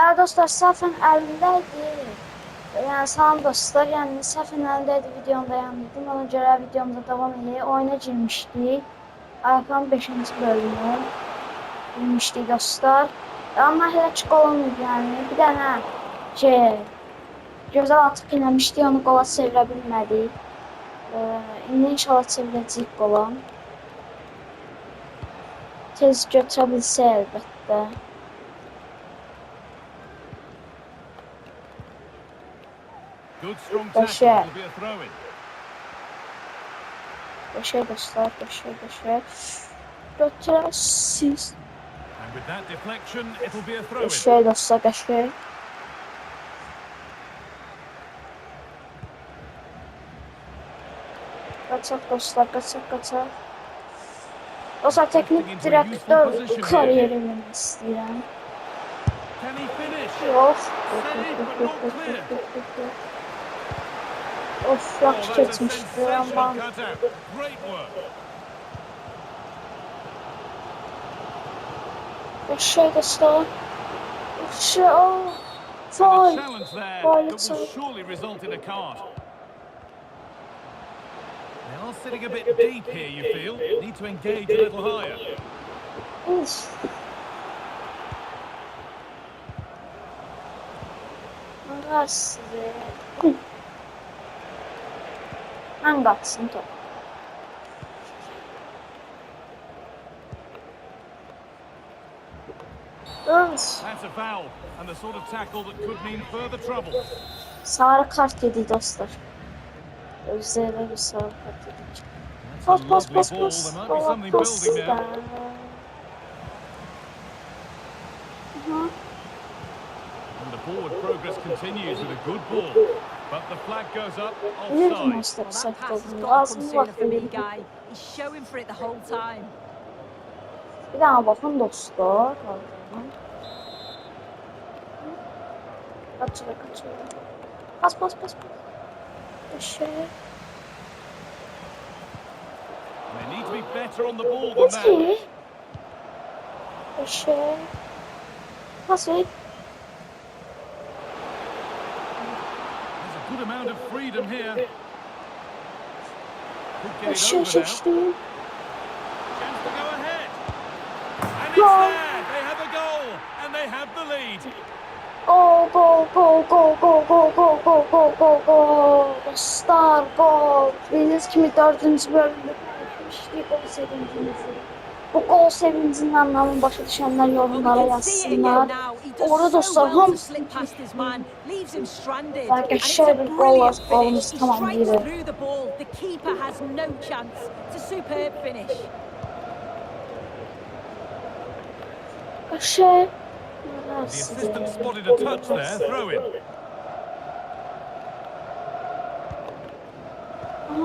Dostlar, səhvən əlindəydi. Yəni, salam dostlar, yəni səhvən əlindəydi videomda yandım. Ona görə videomda davam edək. Oyuna girmişdik. Ayaqların 5-ci bölümü girmişdik dostlar. Amma hələ ki qol olmayıb yəni. Bir dənə gözəl atıq eləmişdik, onu qola çevirə bilmədik. İndi inşallah çevirəcəyik qola. Tez götürə bilsə əlbəttə. Başa. Başa dostlar, başa. Götürəsiz. Başa dostlar, başa. Qaçaq dostlar, qaçaq. Dostlar, teknik direktör kariyeri eləmək istəyirəm. Yox. Of, yaxşı keçmişdi, amma... Şey dostlar. Faul. They are sitting a bit deep here, you feel? Need to engage a little higher. Mən qaçsın top. That's a foul, and the sort of tackle that could mean further trouble. Sarı kart yedik dostlar. Özlerine bir sarı kart yedik. Pas. And the forward progress continues with a good ball. But the flag goes up offside. That pass has got to come sooner for me, guy. He's showing for it the whole time. Bir daha bakın dostlar. Kaçıyor. Pas. Şey. They need to be better on the ball than that. Şey. Pas ver. Good amount of freedom here. Could get it Şey. over now. Chance to go ahead. And it's there. They have a goal and they have the lead. Gol. Dostlar, gol. Bildiğiniz kimi 4. bölümde paylaşmıştık gol sevincimizi. Bu gol sevincinin anlamını başa düşenler yorumlara yazsınlar. Orada dostlar hamısı arkadaşlar bir gol var, golümüz tamamlaydı. Arkadaşlar The assistant spotted a touch there, throw in.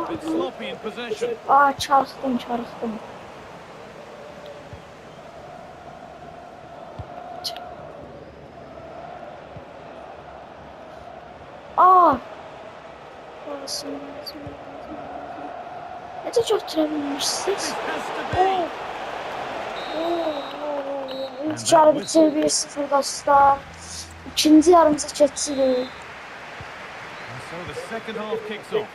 Bit sloppy in possession. Çarptım. Necə götürebilmişsiniz? İlk bitir 1-0 dostlar. İkinci yarımıza geçirik. So the second half kicks off.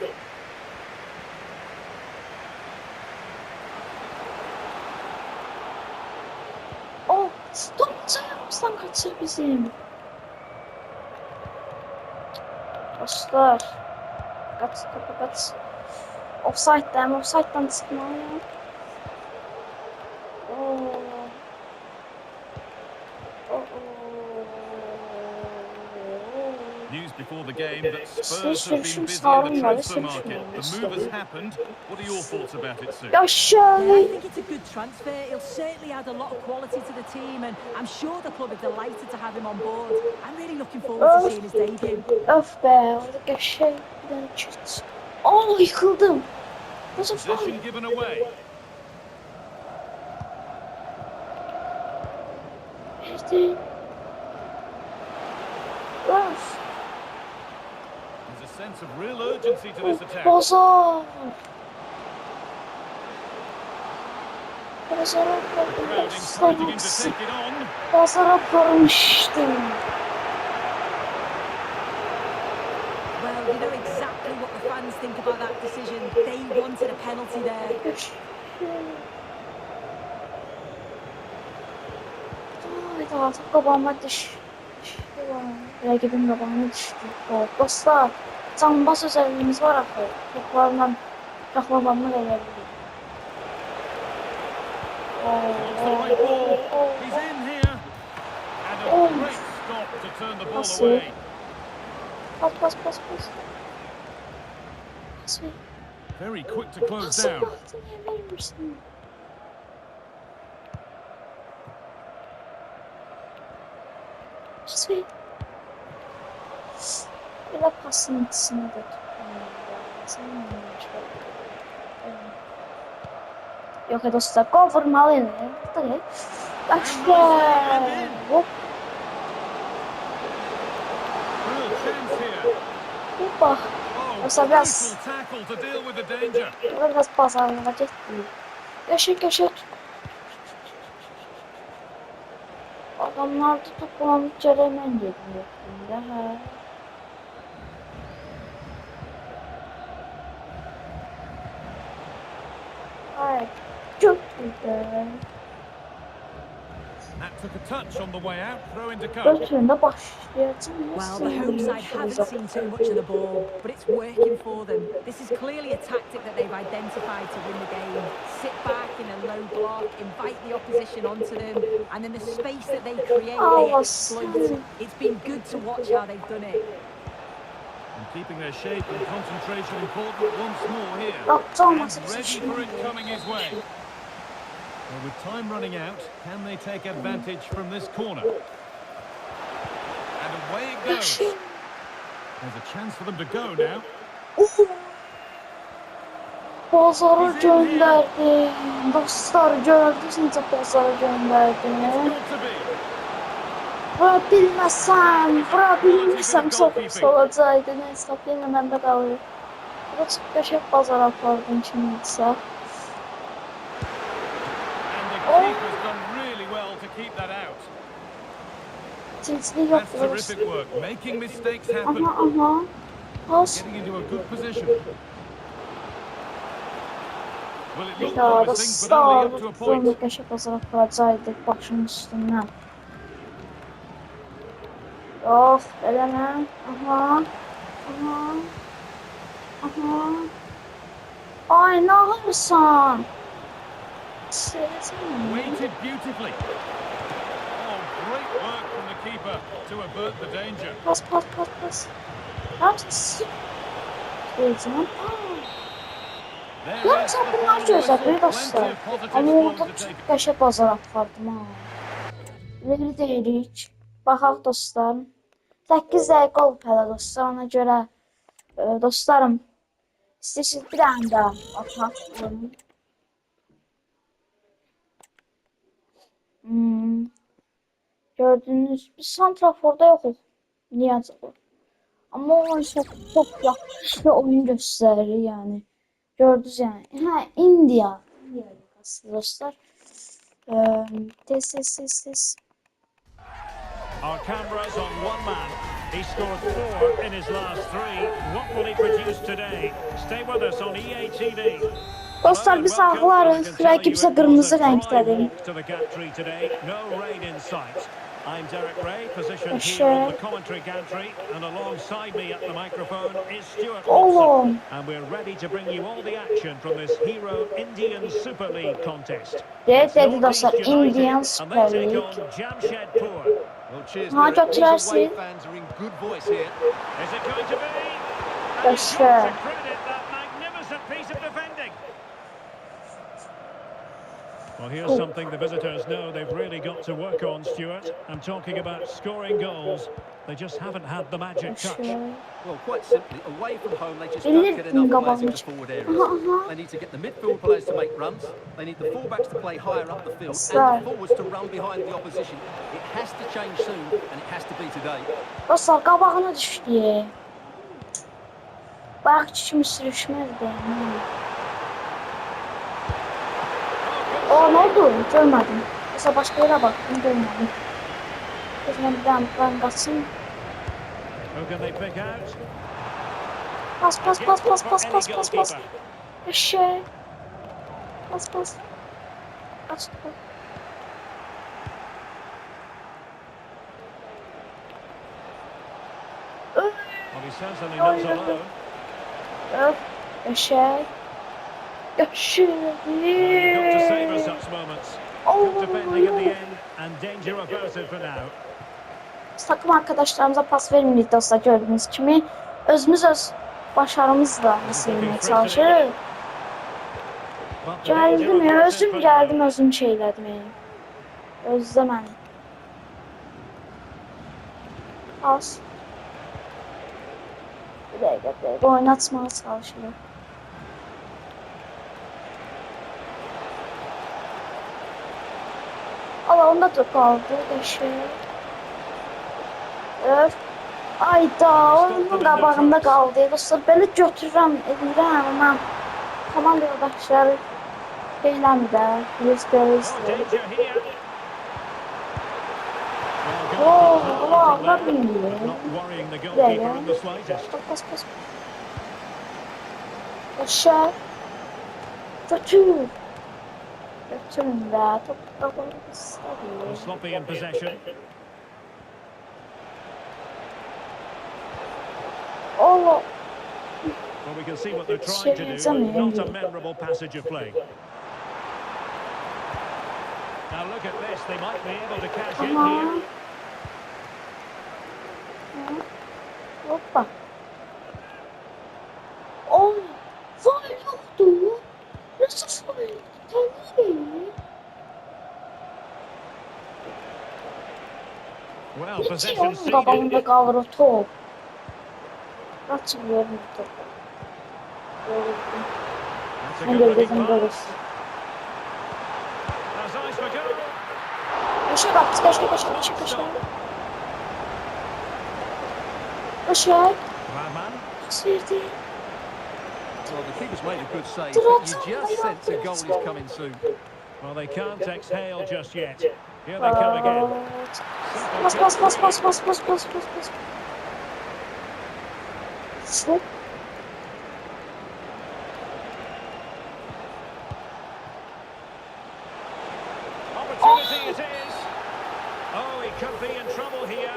Top ayağımızdan kaçır bizim. Dostlar. Kaç. Offside'dan çıkmalıyım. News before the game that Spurs have been busy in the transfer market. The move has happened. What are your thoughts about it, Sue? Yeah, I think it's a good transfer. He'll certainly add a lot of quality to the team, and I'm sure the club are delighted to have him on board. I'm really looking forward to seeing his debut. Öf be, orada bir tane çıt. Yıkıldım. Nasıl falan? Possession given away. İşte. Öf. There's a sense of real urgency to this attack. Bozar. The crowd encouraging him to take it on. Pazara varmıştım. You know exactly what the fans think about that decision. They wanted a penalty there. Ay da artık qabağıma rəqibin qabağına düşdü. Dostlar, canbaz özelliğimiz var axı. Toplarla şaxlamanı verebilirik. It's the right ball. He's in here. And a great stop to turn the ball away. Pas. Pas ver. Very quick to close Pası down. bıraktı, niye vermirsin? Pas ver. Belə pasın içine de tutmayın. Yok dostlar, gol vurmalıydı. Tabii. Başka. Hop. Real chance here. Bak. Oh, Mesela biraz, crucial tackle to deal with the danger. biraz pazarlığa getdi. Yaşa. Adamlar da toplanıp Ceremen geliyor. Hə. Ay, çok güzel. That took a touch on the way out. Throw into come. Götüründe başlayacağım. Well, the home side haven't seen too much of the ball, but it's working for them. This is clearly a tactic that they've identified to win the game. Sit back in a low block, invite the opposition onto them, and then the space that they create, they exploit. It's been good to watch how they've done it. And keeping their shape and concentration important once more here. Yapacağım And ready for it coming his way. Well, with time running out, can they take advantage from this corner? And away it goes. There's a chance for them to go now. Pazara gönderdim. Dostlar gördünüz necə pazara gönderdim. Got to be. Vura bilməsəm çox pis olacaqdı. Neyse, yenə məndə qalır. Burada çox qəşəng bazar apardım kimsə. And the keeper's done really well to keep that out. Cinslik That's yoxdur. terrific work. Making mistakes happen. Aha. Pas. Getting into a good position. Well, it looked Ya promising, but only up to a dostlar, point. sonra qəşəng bazar aparacaqdıq başımın üstündən. Of, eləmə. Aha. Ay, nə yapırsan? Waited beautifully. Oh, great work from the keeper to avert the danger. Pas. Ne yaptın? Heyecan. There Ya is sen the bunlar final gözler whistle. bir dostlar. Plenty of positives Ama for orada them to çok take. qəşəng bazar apardım ha. Leri deyirik. Baxaq dostlar. 8 dəqiqə olub hələ dostlar, ona görə dostlarım, istəyirsiniz bir dənə də ataq. Gördüğünüz biz santraforda yoxuq. Niyə acaba? Amma o çox yaxşı oyun göstərir yəni. Gördünüz yəni. Hə, Indiya liqası dostlar. Tez. Our cameras on one man. He scored 4 in his last 3. What will he produce today? Stay with us on EA TV. Dostlar biz ağlarıq. Rəqib isə qırmızı rəngdədir. To the gantry today. No rain in sight. I'm Derek Ray, positioned Yaşa. here on the commentary gantry, and alongside me at the microphone is Stuart Oğlum. Watson. And we're ready to bring you all the action from this Hero Indian Super League contest. Dedi dostlar, Northeast United, Indian and Super they take League. on Jamshedpur. Well, cheers, Ha, Derek. All the götürərsin. away fans are in good voice here. Is it going to be? And you've Yaşa. got to credit that magnificent piece of defending. Well, here's something the visitors know they've really got to work on, Stuart. I'm talking about scoring goals. They just haven't had the magic touch. Well, quite simply, away from home, they just Elli don't get enough dakika players into varmış. forward areas. Aha. They need to get the midfield players to make runs. They need the fullbacks to play higher up the field Sir. and the forwards to run behind the opposition. It has to change soon, and it has to be today. Dostlar qabağına düşdü. Bayaq kimi sürüşməzdi. O, nə oldu? Görmədim. Mesela başqa yerə baxdım, görmədim. Gözümə bir dənə plan qaçsın. Who can they pick out? Pas, A pas, gift pas, pas, for pas, any pas, pas, pas. goalkeeper. Eşek. Pas, pas. Açtı. Well, he certainly not alone. Öf. Eşek. Eşek. Well, you've got to savour such moments. Oh. Good defending at the end and danger averted for now. Biz takım arkadaşlarımıza pas vermirik dostlar, gördüğünüz kimi. Özümüz öz başarımızla nasıl yemeye çalışırıq. But the danger Geldim ya, averted özüm for geldim, now. özüm şeylədim ya. Özlə məni. Az. Bir dəqiqə, oynatmağa çalışırıq. Allah, onda da qaldı, qəşəng. Öf. Ayda, oyunun qabağında qaldı. Dostlar, belə götürürəm, edirəm, amma komanda yoldaşları eləmdə, bilirsiniz. Oh, danger here. Oh, Well, Allah, good control from Allah there, bilir. not worrying the goalkeeper in the slightest. Bas, bas. Aşağı. Götür. Götürün də, top da qoyub Well, istədir. sloppy in possession. Allah. Well, we can see what they're trying to do, but not a memorable passage of play. Now look at this, they might be able to cash in Aha. here. Hoppa. Oh, faul yoktu. Nasıl faul? Tanrım. Well, Ne ki possession onun ceded. qabağında qalır o top. Qaçın verin topu. That's a Sen good looking gözün pass. görürsün. There's eyes for goal. Kaşık at, kaşık. Kaşık. Rahman. Sirdi. Well, the keeper's made a good save, but you just sense a goal is coming soon. Well, they can't exhale just yet. Here they come again. Bas. Hop. Opportunity it is. Oh, he could be in trouble here.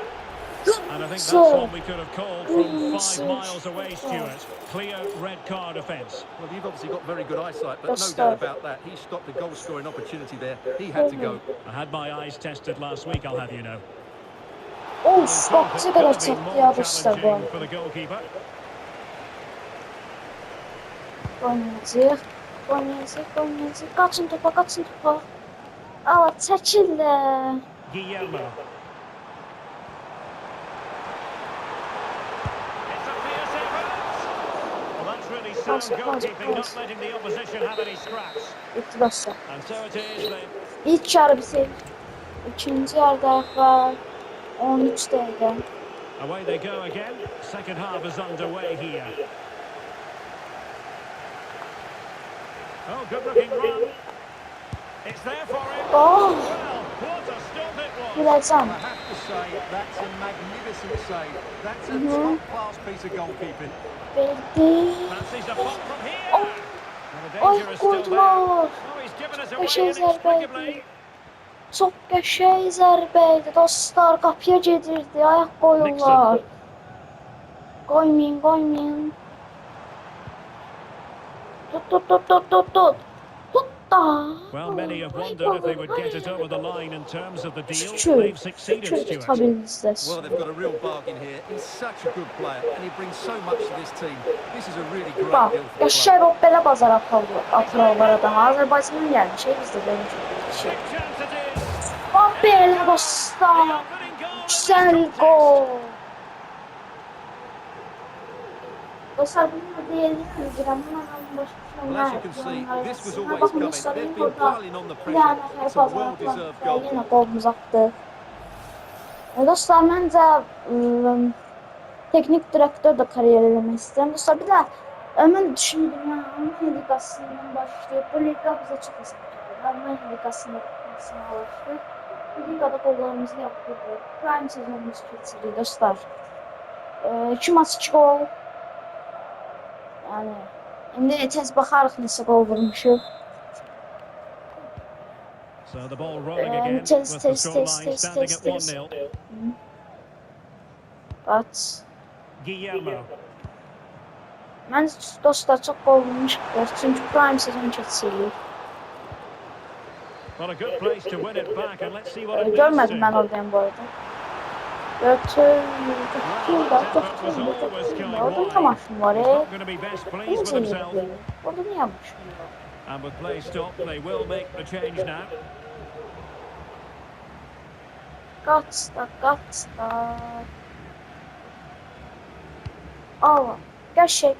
And I think that's So, what we could have called from 5 miles away, Stuart. Clear red card offence. Well, you've obviously got very good eyesight, but no Just, doubt about that. He stopped a goal-scoring opportunity there. He had to go. I had my eyes tested last week, I'll have you know. of, bak It ne could kadar have been çattı more ya dostlar bu challenging arada. for the goalkeeper. Oynayacak. Kaçın topa. Aa, çəkildi. Guillermo. It's a fierce effort. Well, that's really sound goalkeeping, not letting the opposition have any scraps. Bitti dostlar. And so it is, they İlk yarı bitir. İkinci yarıda var. 13 dəqiqə. away they go again. Second half is underway here. Oh, good looking run. It's there for him. Oh, Well, what a stop it was. biləcəm. I have to say, that's a magnificent save. That's a top-class piece of goalkeeping. Verdi. Fancies a pop from here. Oh. Well, the Ay, danger is still there. qoydular. Oh, he's given us Qəşəng away zərbə inexplicably. idi. Çox qəşəng zərbə idi. Dostlar, qapıya gedirdi. Ayaq qoyurlar. Qoymayın. Tut. Tut da. Well, many have wondered if they would get it over the line in terms of the deal. Şükür. They've succeeded, Şükür Stuart. tutabildiniz. Well, they've got a real bargain here. He's such a good player, and he brings so much to this team. This is a really great Bak, deal for the qəşəng club. o belə bazar atırlar adama. Azərbaycandan gəlmiş, biz də belə bir şey. Big chance it is. Bax belə The dostlar. opening goal in this Güzel contest. gol. Dostlar, bunu da diyelim ki, Well, as you can see, this was always coming. They've been piling on the pressure. It's a well-deserved goal. Yine golümüz attı. Dostlar, məncə teknik direktör də kariyer eləmək istəyirəm. Dostlar, bir də mən düşündüm, ya, Almanya liqasından başlayıb, bu liqa bizə çox asan gəlir. Almanya liqasında alışdıq. Bu liqada qollarımızı yapdıq. Prime sezonumuz keçirik, dostlar. 2 maç 2 gol. Yəni indi tez baxarıq neçə qol vurmuşuq. So the ball rolling And again test, with the test, test, scoreline test, standing test, at test. 1-0. But Guillermo. məncə dostlar çox qol vurmuşuqdur. Çünki prime sezon keçirik. Well, a good place to win it back, and let's see what it leads Görmədim mən to. oradan bu arada. Götür. Orada ne maşın var He's not going to be best pleased with Necə himself. yedi? Orada niye maşın var? And with play stopped, they will make the change now. Kaçta. Allah. Geçe.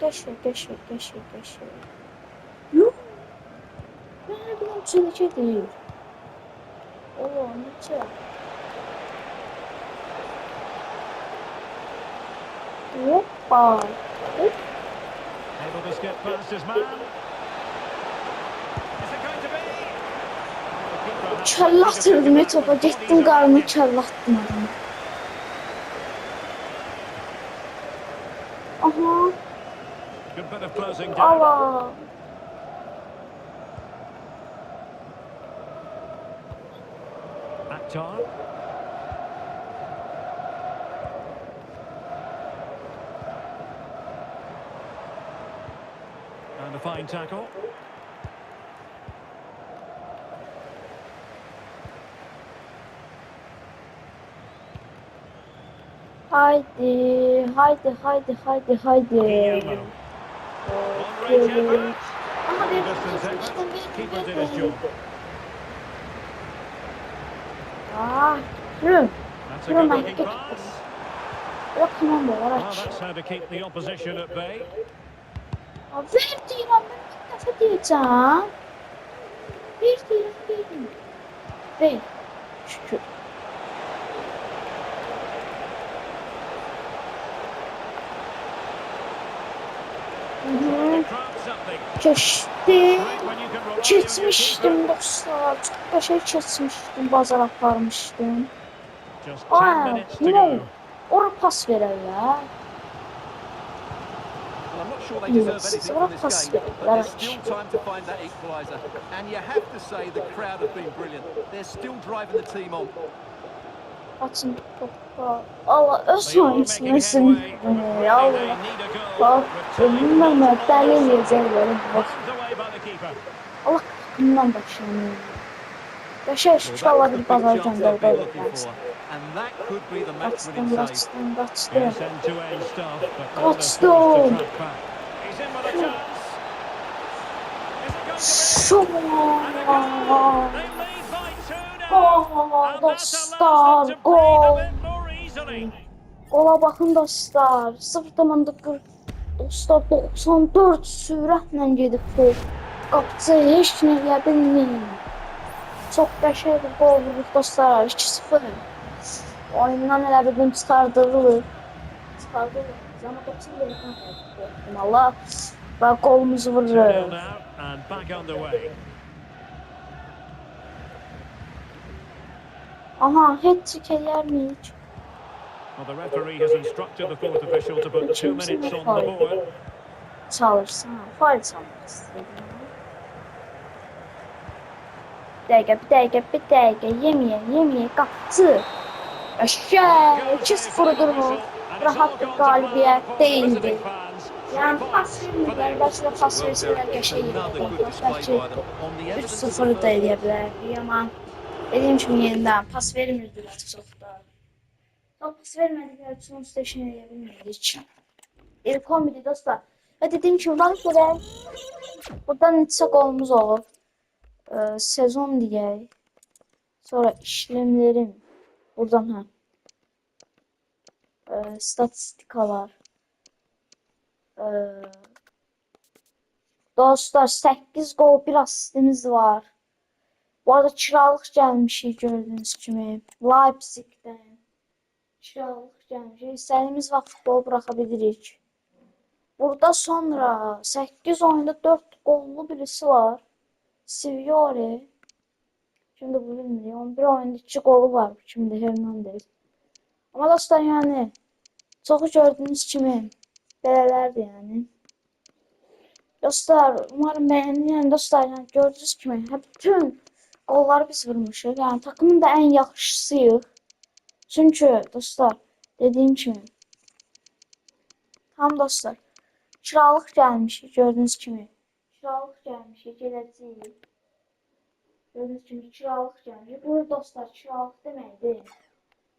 Yok. Ben her gün içindeki değil. Oo, nece? Hoppa. Hop. Able to skip past his man. Is it going to be? Çallattırdım ya topa. Gittim karnını çallattım adamı. Aha. Good bit of closing down. Allah. Akhtar. And a fine tackle. Haydi. Guillermo. Long range effort. Ama bir Distance effort. Keeper did his job. Ah, yürü. That's a Yürü good ben looking git. pass. Bırak kumanda var Well, aç. that's how to keep the opposition at bay. Ver diyorum ben bir defa diyeceğim. Bir diyorum. Ver. Şükür. Trying to craft something. Geçti. Great when you can rely on your Keçmiştim keeper. dostlar. Çok başarı keçmiştim. Bazar aparmıştım. Just 10 Aa, minutes to ne go. oldu? Orada pas verirler. Well, I'm not sure they deserve Yes, anything so from what this was game, it? but there's still time to find that equaliser. And you have to say the crowd have been brilliant. They're still driving the team on. Açın topa. Allah öz They are oyuncusu making nesin? headway, but really Allah. they need a goal. Bak, With time bununla not on deli their side. yiyeceklerim. Bak, Found away by the keeper. Allah bundan başlayalım. Yaşar Well, şu that was Allah the bir big pazar chance they've gönderdi been olur looking dersin. for. And that could be the match-winning Kaçtım. Yes, end-to-end stuff, but Kaçtım. nonetheless forced to track back. He's in with a chance. Is it going to be? Şu And it goes. They lead by 2 now. And that dostlar, allows them to breathe a gol. bit more easily. Gola bakın dostlar. 0,40 dostlar 94 sürətlə gedib gol. Qapıcı heç nə eləyə bilmir. Çox qəşəng bir gol vurduq dostlar. 2-0. Oyundan elə bildim çıxardılır. Amma 90 dəqiqə ihtimalı. Və qolumuzu 2-0 vurur. now and back underway. Aha, hat-trick eləyərmiyik. Well, the referee has instructed the fourth official to put 2 minutes on the board. Çalışsın. Faul çalmaq istədim. Bir dəqiqə. Yeməyə, qapçı. Əşkəy, 2-0 durumu. Rahat bir qalibiyyət deyildi. Yəni, pas verməyən, bəlkə də pas versələr qəşəy Another yerdə. good display Bəlkə by them. On the evidence of the 3-0 da first eləyə bilərdik, amma dediyim kimi yenidən pas vermirdilər çox da. Pas vermədikləri üçün onsuz da işini eləyə bilmirdik. İlk 11'di dostlar. Və dediyim kimi, bana görə burada neçə qolumuz olub. Sezon deyək. Sonra işlemlerim. Buradan statistikalar. Dostlar 8 gol, bir asistimiz var. Bu arada kiralıq gəlmişik gördüyünüz kimi. Leipzig'dən kiralıq gəlmişik. İstədiyimiz vaxt futbol buraxa bilirik. Burada sonra 8 oyunda 4 gollu birisi var. Siviore. Şimdi bu bilmiyorum. 11 oyunda 2 golu var. Şimdi Hernandez. Ama dostlar yani çok gördüğünüz kimi belələrdir yani. Dostlar, umarım beğendiniz. Yani dostlar, yani gördüğünüz kimi bütün qolları biz vurmuşuq. Yani takımın da en yaxşısıyıq. Çünkü dostlar, dediğim kimi tam dostlar kiralıq gəlmişik gördüğünüz kimi. Kiralıq gəlmişik, gələcəyik. Gördüğünüz kimi kiralıq gəlmişik. Bu dostlar kiralıq deməkdir.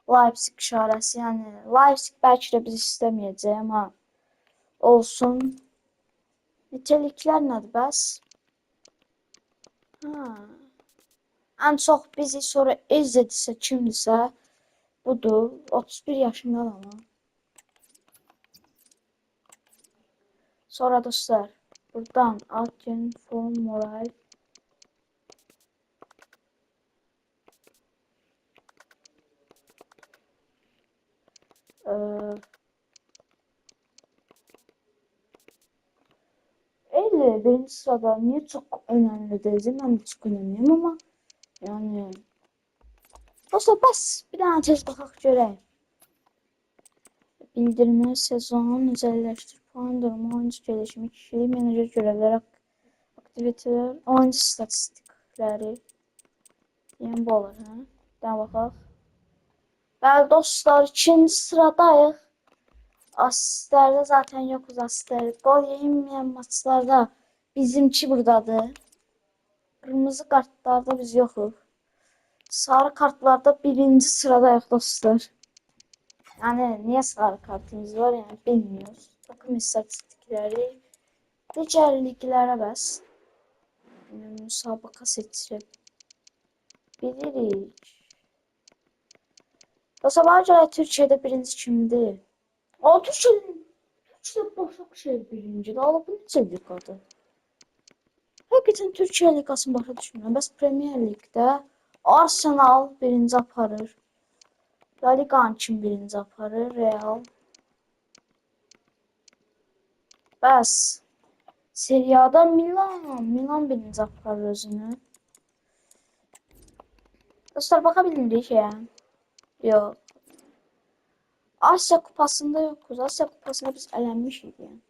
Leipzig işarəsi, yəni Leipzig bəlkə də biz istəməyəcək, amma olsun. Niteliklər nədir bəs? Ha. Ən çox bizi sonra izlədirsə kimdirsə budur. 31 yaşında ama. Sonra dostlar buradan Akin, Form, Moral. Birinci sırada niye çok önemli değil? Ben de çok önemliyim ama yani dostlar bas bir daha tez bakaq görək. Bildirmə, sezonun özelləşdir, puan durumu, oyuncu gelişimi, kişilik, menajer görevlər, aktiviteler, oyuncu statistikləri deyən bu olur. Hə? Bir daha baxaq. Bəli dostlar, ikinci sıradayıq. Asistlərdə zaten yokuz asistlər. Gol yeyilməyən maçlarda bizimki buradadır. Kırmızı kartlarda biz yoxuq. Sarı kartlarda birinci sıradayıq dostlar. Yani niye sarı kartımız var yani bilmiyoruz. Takım istatistikləri, digər liglərə bəs müsabaqa seçirə bilirik. Dostlar, bana görə Türkiyədə birinci kimdir? O Türkiyədə Başakşehir birincidir. Allah bu necə liqadır? Həqiqətən Türkiyə liqasını başa düşmürəm. Bəs Premier Ligdə Arsenal birinci aparır. La Liqanı kim birinci aparır? Real. Bəs Serie A'da Milan birinci aparır özünü. Dostlar, baxa bilirik yəni. Yox. Asya kupasında yokuz. Asya kupasında biz elənmişik yəni.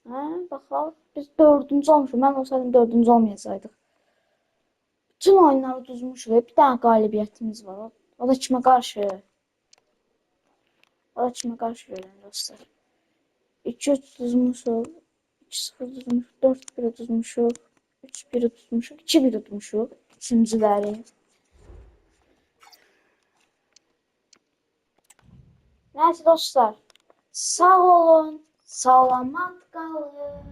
Hə, baxaq. Biz 4-cü olmuşuq. Mən olsaydım 4-cü olmayacaqdıq. Bütün oyunları uduzmuşuq. Bir dənə qalibiyyətimiz var. O da kimə qarşı? O da kimə qarşı verilən dostlar? 2-3 uduzmuşuq. 2-0 uduzmuşuq. 4-1 uduzmuşuq. 3-1 uduzmuşuq. 2-1 uduzmuşuq. Üçüncüləri. Neyse dostlar. Sağ olun. Salamat qalın.